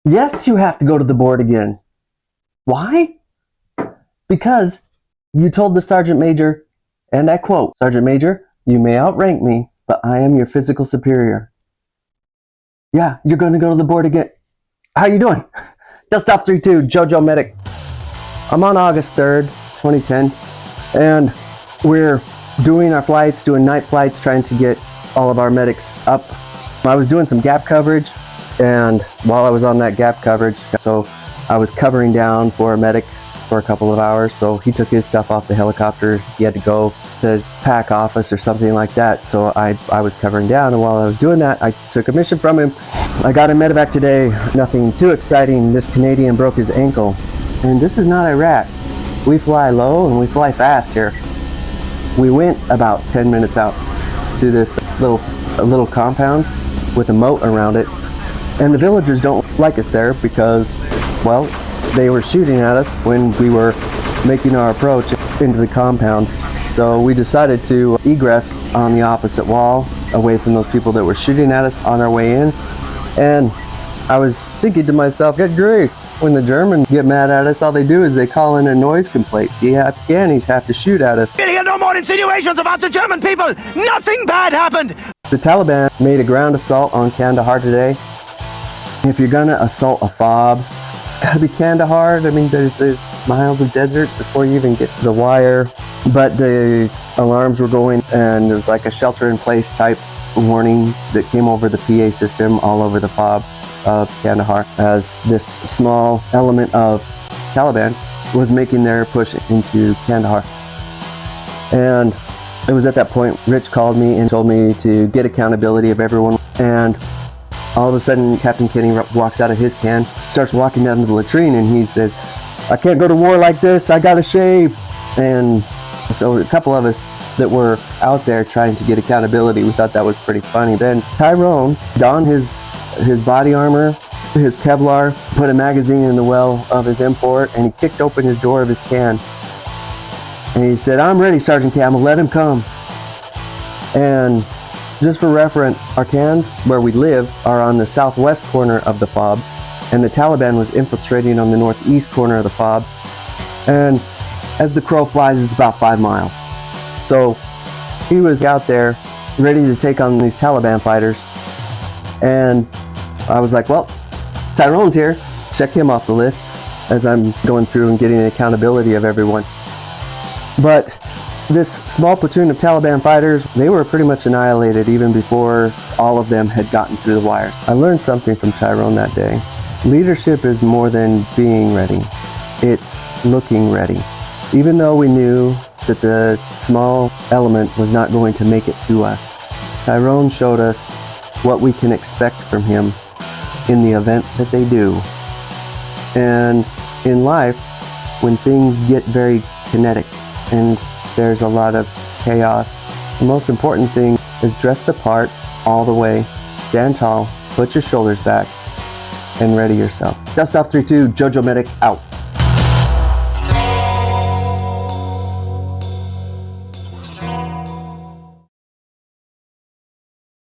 Yes, you have to go to the board again. Why? Because you told the sergeant major, and I quote, "Sergeant Major, you may outrank me, but I am your physical superior." Yeah, you're going to go to the board again. How you doing? Dust Off 3-2, JoJo Medic. I'm on August 3rd, 2010, and we're doing our flights, doing night flights, trying to get all of our medics up. I was doing some gap coverage, and while I was on that gap coverage, so I was covering down for a medic for a couple of hours, so he took his stuff off the helicopter. He had to go to PAC office or something like that, so I was covering down, and while I was doing that, I took a mission from him. I got a medevac today, nothing too exciting. This Canadian broke his ankle, and this is not Iraq. We fly low and we fly fast here. We went about 10 minutes out to this little compound with a moat around it, and the villagers don't like us there because, well, they were shooting at us when we were making our approach into the compound. So we decided to egress on the opposite wall, away from those people that were shooting at us on our way in. And I was thinking to myself, good grief, when the Germans get mad at us, all they do is they call in a noise complaint. The Afghanis have to shoot at us. We'll hear no more insinuations about the German people! Nothing bad happened! The Taliban made a ground assault on Kandahar today. If you're gonna assault a FOB, it's gotta be Kandahar. I mean, there's miles of desert before you even get to the wire. But the alarms were going, and there was like a shelter-in-place type warning that came over the PA system all over the FOB of Kandahar, as this small element of Taliban was making their push into Kandahar. And it was at that point Rich called me and told me to get accountability of everyone, and all of a sudden Captain Kenny walks out of his can, starts walking down to the latrine, and he said, "I can't go to war like this, I gotta shave." And so a couple of us that were out there trying to get accountability, we thought that was pretty funny. Then Tyrone donned his body armor, his Kevlar, put a magazine in the well of his import, and he kicked open his door of his can. And he said, "I'm ready, Sergeant Camel, let him come." And just for reference, our cans where we live are on the southwest corner of the FOB, and the Taliban was infiltrating on the northeast corner of the FOB. And as the crow flies, it's about 5 miles. So he was out there ready to take on these Taliban fighters. And I was like, well, Tyrone's here, check him off the list as I'm going through and getting accountability of everyone. But this small platoon of Taliban fighters, they were pretty much annihilated even before all of them had gotten through the wires. I learned something from Tyrone that day. Leadership is more than being ready. It's looking ready. Even though we knew that the small element was not going to make it to us, Tyrone showed us what we can expect from him in the event that they do. And in life, when things get very kinetic and there's a lot of chaos, the most important thing is dress the part all the way, stand tall, put your shoulders back, and ready yourself. Dust Off 3-2, JoJo Medic out.